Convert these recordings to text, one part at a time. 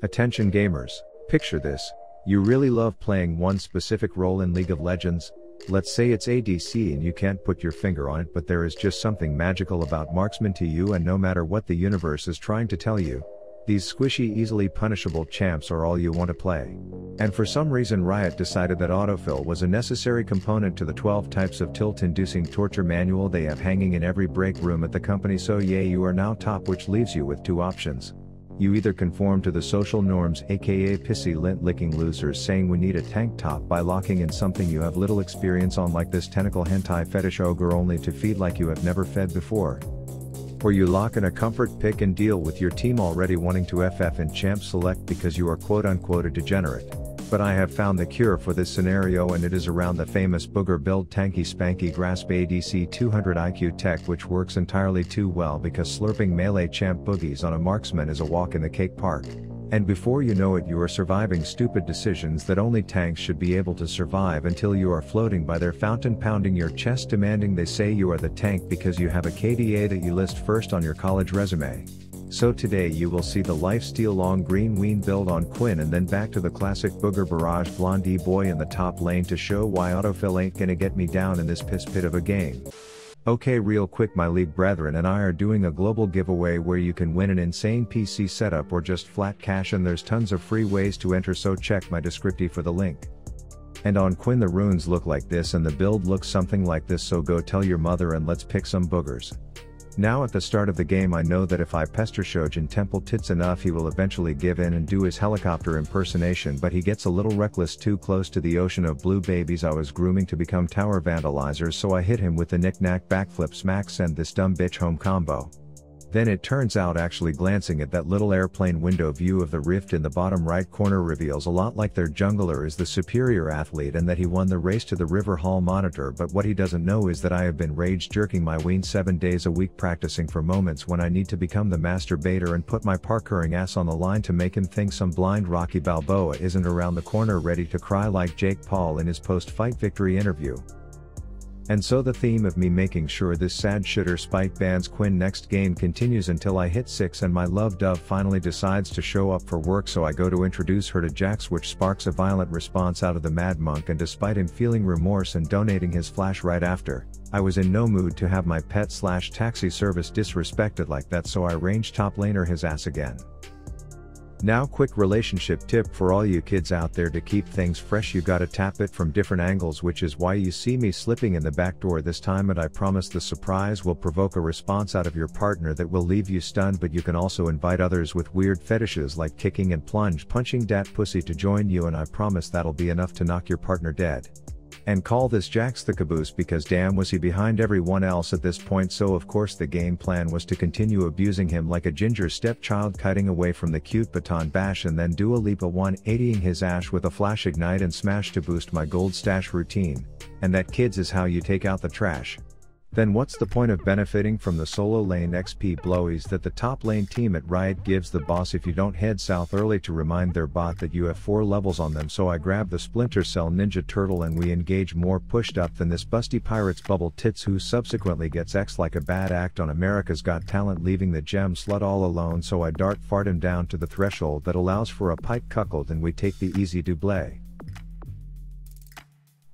Attention gamers, picture this. You really love playing one specific role in League of Legends. Let's say it's ADC and you can't put your finger on it, but there is just something magical about marksman to you, and no matter what the universe is trying to tell you, these squishy, easily punishable champs are all you want to play. And for some reason Riot decided that autofill was a necessary component to the 12 types of tilt-inducing torture manual they have hanging in every break room at the company. So yay, you are now top, which leaves you with two options. You either conform to the social norms, aka pissy lint-licking losers saying we need a tank top by locking in something you have little experience on, like this tentacle hentai fetish ogre only to feed like you have never fed before. Or you lock in a comfort pick and deal with your team already wanting to FF in champ select because you are quote-unquote a degenerate. But I have found the cure for this scenario, and it is around the famous booger build tanky spanky grasp ADC 200 IQ tech, which works entirely too well because slurping melee champ boogies on a marksman is a walk in the cake park. And before you know it, you are surviving stupid decisions that only tanks should be able to survive, until you are floating by their fountain, pounding your chest demanding they say you are the tank because you have a KDA that you list first on your college resume. So today you will see the lifesteal long green ween build on Quinn, and then back to the classic booger barrage blondie boy in the top lane to show why autofill ain't gonna get me down in this piss pit of a game. Okay, real quick, my league brethren and I are doing a global giveaway where you can win an insane PC setup or just flat cash, and there's tons of free ways to enter, so check my description for the link. And on Quinn the runes look like this and the build looks something like this, so go tell your mother and let's pick some boogers. Now at the start of the game I know that if I pester Shojin Temple Tits enough he will eventually give in and do his helicopter impersonation, but he gets a little reckless too close to the ocean of blue babies I was grooming to become tower vandalizers, so I hit him with the knick-knack backflip smack send this dumb bitch home combo. Then it turns out actually glancing at that little airplane window view of the rift in the bottom right corner reveals a lot like their jungler is the superior athlete and that he won the race to the river hall monitor, but what he doesn't know is that I have been rage jerking my ween 7 days a week, practicing for moments when I need to become the master baiter and put my parkouring ass on the line to make him think some blind Rocky Balboa isn't around the corner ready to cry like Jake Paul in his post-fight victory interview. And so the theme of me making sure this sad shitter spite bans Quinn next game continues until I hit 6 and my love dove finally decides to show up for work, so I go to introduce her to Jax, which sparks a violent response out of the mad monk, and despite him feeling remorse and donating his flash right after, I was in no mood to have my pet/taxi service disrespected like that, so I range top laner his ass again. Now quick relationship tip for all you kids out there: to keep things fresh you gotta tap it from different angles, which is why you see me slipping in the back door this time, and I promise the surprise will provoke a response out of your partner that will leave you stunned. But you can also invite others with weird fetishes like kicking and plunge punching dat pussy to join you, and I promise that'll be enough to knock your partner dead. And call this Jax the caboose, because damn was he behind everyone else at this point. So of course the game plan was to continue abusing him like a ginger stepchild, kiting away from the cute baton bash, and then do a leap of 180ing his ash with a flash ignite and smash to boost my gold stash routine. And that, kids, is how you take out the trash. Then what's the point of benefiting from the solo lane XP blowies that the top lane team at Riot gives the boss if you don't head south early to remind their bot that you have 4 levels on them? So I grab the Splinter Cell Ninja Turtle and we engage, more pushed up than this busty pirate's bubble tits, who subsequently gets X like a bad act on America's Got Talent, leaving the gem slut all alone. So I dart fart him down to the threshold that allows for a pike cuckold and we take the easy double.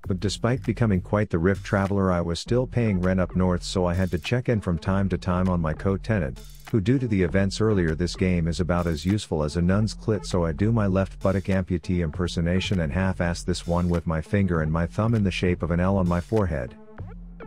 But despite becoming quite the Rift traveler, I was still paying rent up north, so I had to check in from time to time on my co-tenant, who due to the events earlier this game is about as useful as a nun's clit. So I do my left buttock amputee impersonation and half-ass this one with my finger and my thumb in the shape of an L on my forehead.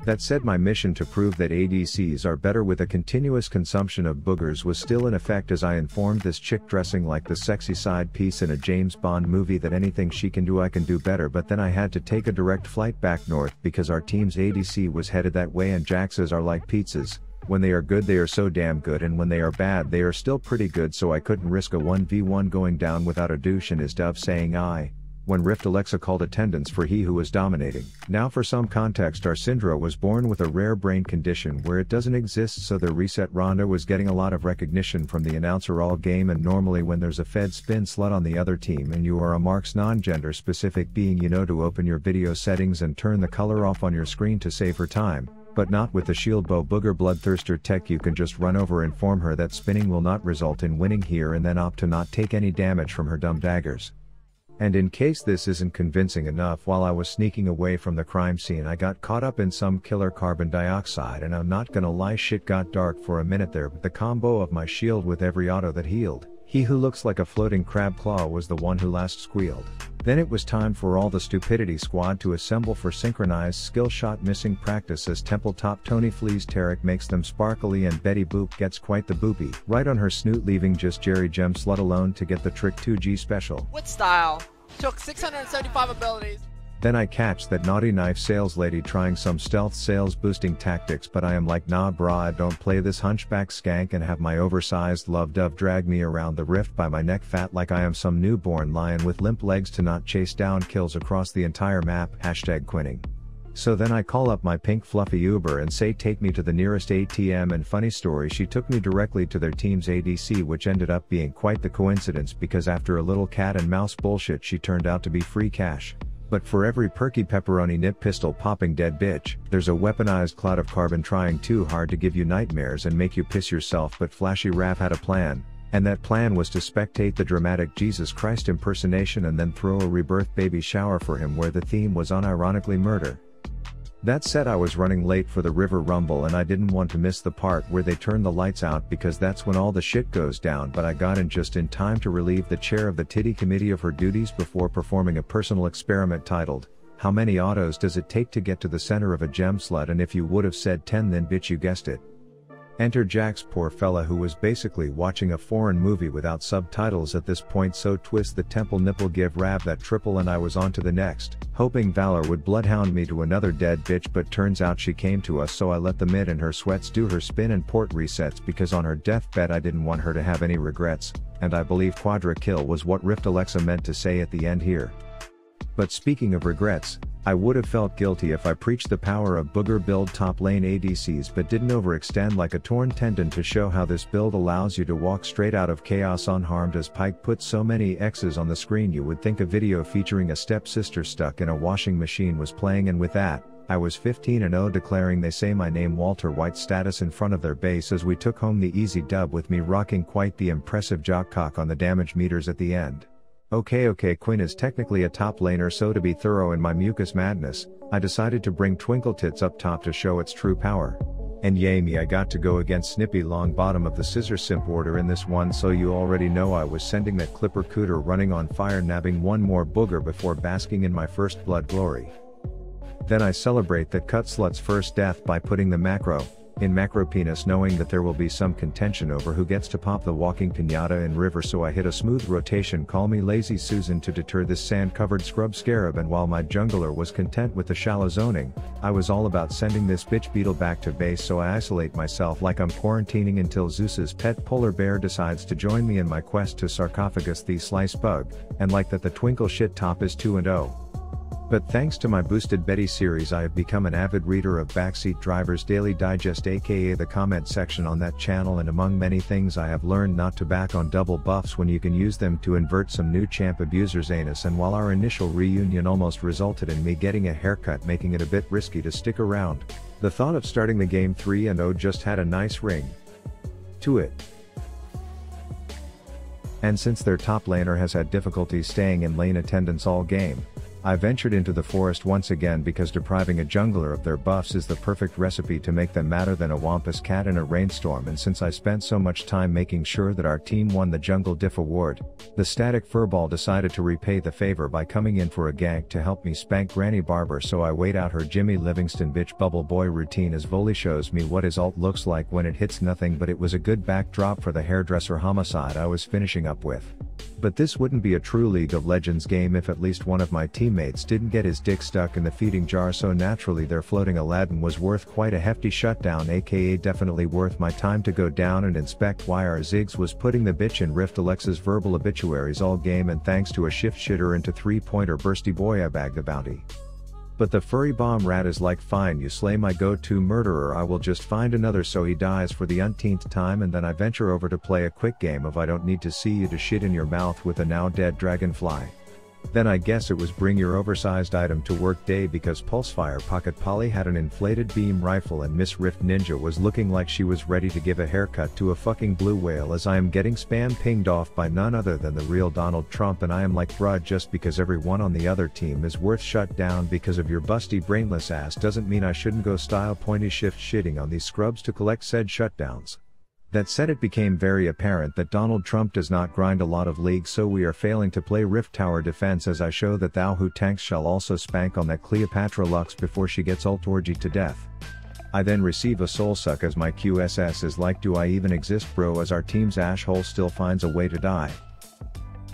That said, my mission to prove that ADCs are better with a continuous consumption of boogers was still in effect, as I informed this chick dressing like the sexy side piece in a James Bond movie that anything she can do I can do better. But then I had to take a direct flight back north because our team's ADC was headed that way, and Jaxes are like pizzas. When they are good they are so damn good, and when they are bad they are still pretty good, so I couldn't risk a 1v1 going down without a douche and his dove saying I, when Rift Alexa called attendance for he who was dominating. Now for some context, our Syndra was born with a rare brain condition where it doesn't exist, so the reset Ronda was getting a lot of recognition from the announcer all game, and normally when there's a fed spin slut on the other team and you are a Mark's non-gender specific being, you know to open your video settings and turn the color off on your screen to save her time. But not with the shield bow booger bloodthirster tech. You can just run over, inform her that spinning will not result in winning here, and then opt to not take any damage from her dumb daggers. And in case this isn't convincing enough, while I was sneaking away from the crime scene I got caught up in some killer carbon dioxide, and I'm not gonna lie, shit got dark for a minute there, but the combo of my shield with every auto that healed, he who looks like a floating crab claw was the one who last squealed. Then it was time for all the stupidity squad to assemble for synchronized skill shot missing practice as Temple Top Tony flees. Tarek makes them sparkly and Betty Boop gets quite the boopy right on her snoot, leaving just Jerry Gem Slut alone to get the Trick 2G special. With style. Took 675 abilities. Then I catch that naughty knife sales lady trying some stealth sales boosting tactics, but I am like, nah brah, I don't play this hunchback skank and have my oversized love dove drag me around the rift by my neck fat like I am some newborn lion with limp legs to not chase down kills across the entire map, #quinning. So then I call up my pink fluffy Uber and say take me to the nearest ATM, and funny story, she took me directly to their team's ADC, which ended up being quite the coincidence because after a little cat and mouse bullshit she turned out to be free cash. But for every perky pepperoni nip pistol popping dead bitch, there's a weaponized cloud of carbon trying too hard to give you nightmares and make you piss yourself. But Flashy Raph had a plan, and that plan was to spectate the dramatic Jesus Christ impersonation and then throw a rebirth baby shower for him where the theme was unironically murder. That said, I was running late for the River Rumble and I didn't want to miss the part where they turn the lights out because that's when all the shit goes down, but I got in just in time to relieve the chair of the titty committee of her duties before performing a personal experiment titled, How many autos does it take to get to the center of a gem slut? And if you would have said 10, then bitch you guessed it. Enter Jax, poor fella who was basically watching a foreign movie without subtitles at this point, so twist the temple nipple, give Rab that triple, and I was on to the next, hoping Valor would bloodhound me to another dead bitch, but turns out she came to us, so I let the mid in her sweats do her spin and port resets because on her deathbed I didn't want her to have any regrets, and I believe quadra kill was what Rift Alexa meant to say at the end here. But speaking of regrets, I would have felt guilty if I preached the power of booger build top lane ADCs but didn't overextend like a torn tendon to show how this build allows you to walk straight out of chaos unharmed. As Pike put so many X's on the screen you would think a video featuring a stepsister stuck in a washing machine was playing, and with that, I was 15-0 declaring "They say my name Walter White" status in front of their base as we took home the easy dub with me rocking quite the impressive jock cock on the damage meters at the end. Okay, Quinn is technically a top laner, so to be thorough in my mucus madness, I decided to bring Twinkle Tits up top to show its true power. And yay me, I got to go against Snippy Longbottom of the Scissor Simp Order in this one, so you already know I was sending that Clipper Cooter running on fire, nabbing one more booger before basking in my first blood glory. Then I celebrate that cut slut's first death by putting the macro in macro penis, knowing that there will be some contention over who gets to pop the walking pinata in river, so I hit a smooth rotation, call me Lazy Susan, to deter this sand-covered scrub scarab, and while my jungler was content with the shallow zoning, I was all about sending this bitch beetle back to base, so I isolate myself like I'm quarantining until Zeus's pet polar bear decides to join me in my quest to sarcophagus the slice bug, and like that the twinkle shit top is 2-0. But thanks to my Boosted Betty series I have become an avid reader of Backseat Driver's Daily Digest, aka the comment section on that channel, and among many things I have learned not to back on double buffs when you can use them to invert some new champ abuser's anus, and while our initial reunion almost resulted in me getting a haircut making it a bit risky to stick around, the thought of starting the game 3-0 just had a nice ring to it. And since their top laner has had difficulties staying in lane attendance all game, I ventured into the forest once again because depriving a jungler of their buffs is the perfect recipe to make them madder than a wampus cat in a rainstorm, and since I spent so much time making sure that our team won the Jungle Diff award, the static furball decided to repay the favor by coming in for a gank to help me spank Granny Barber, so I wait out her Jimmy Livingston bitch bubble boy routine as Volley shows me what his ult looks like when it hits nothing, but it was a good backdrop for the hairdresser homicide I was finishing up with. But this wouldn't be a true League of Legends game if at least one of my teammates didn't get his dick stuck in the feeding jar, so naturally their floating Aladdin was worth quite a hefty shutdown, aka definitely worth my time to go down and inspect why our Ziggs was putting the bitch in Rift Alexa's verbal obituaries all game, and thanks to a shift shitter into 3-pointer bursty boy I bagged the bounty. But the furry bomb rat is like, fine, you slay my go-to murderer, I will just find another, so he dies for the umpteenth time, and then I venture over to play a quick game of I don't need to see you to shit in your mouth with a now dead dragonfly. Then I guess it was bring your oversized item to work day because Pulsefire Pocket Polly had an inflated beam rifle and Miss Rift Ninja was looking like she was ready to give a haircut to a fucking blue whale as I am getting spam pinged off by none other than the real Donald Trump and I am like bruh, just because everyone on the other team is worth shut down because of your busty brainless ass doesn't mean I shouldn't go style pointy shift shitting on these scrubs to collect said shutdowns. That said, it became very apparent that Donald Trump does not grind a lot of leagues, so we are failing to play Rift Tower defense as I show that thou who tanks shall also spank on that Cleopatra Lux before she gets ult orgied to death. I then receive a soul suck as my QSS is like, do I even exist bro, as our team's asshole still finds a way to die.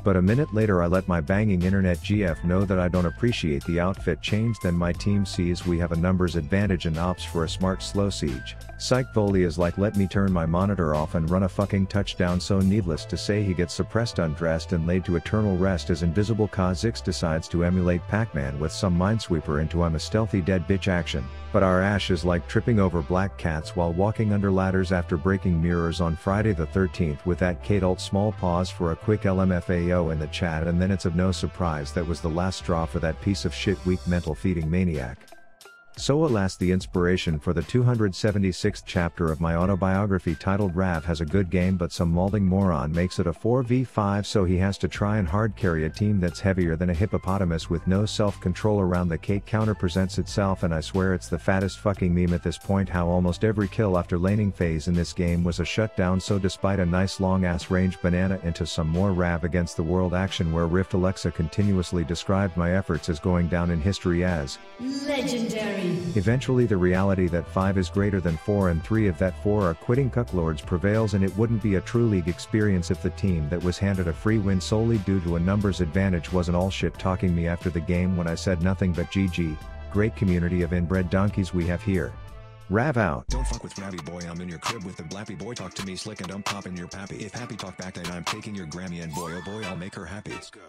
But a minute later I let my banging internet GF know that I don't appreciate the outfit change, then my team sees we have a numbers advantage and opts for a smart slow siege. Psych Volley is like, let me turn my monitor off and run a fucking touchdown, so needless to say he gets suppressed, undressed and laid to eternal rest as Invisible Kha'Zix decides to emulate Pac-Man with some Minesweeper into I'm a stealthy dead bitch action. But our Ash is like tripping over black cats while walking under ladders after breaking mirrors on Friday the 13th with that Kate ult. Small pause for a quick LMFAO in the chat, and then it's of no surprise that was the last straw for that piece of shit weak mental feeding maniac. So alas, the inspiration for the 276th chapter of my autobiography titled Rav has a good game but some malding moron makes it a 4v5, so he has to try and hard carry a team that's heavier than a hippopotamus with no self-control around the cake counter presents itself, and I swear it's the fattest fucking meme at this point how almost every kill after laning phase in this game was a shutdown, so despite a nice long ass range banana into some more Rav against the world action where Rift Alexa continuously described my efforts as going down in history as legendary. Eventually the reality that 5 is greater than 4 and 3 of that 4 are quitting cucklords prevails, and it wouldn't be a true league experience if the team that was handed a free win solely due to a numbers advantage wasn't all shit talking me after the game when I said nothing but GG, great community of inbred donkeys we have here. Rav out. Don't fuck with Rabby boy, I'm in your crib with the blappy boy, talk to me slick and I'm popping your pappy. If happy talk back then I'm taking your Grammy and boy oh boy I'll make her happy. Let's go.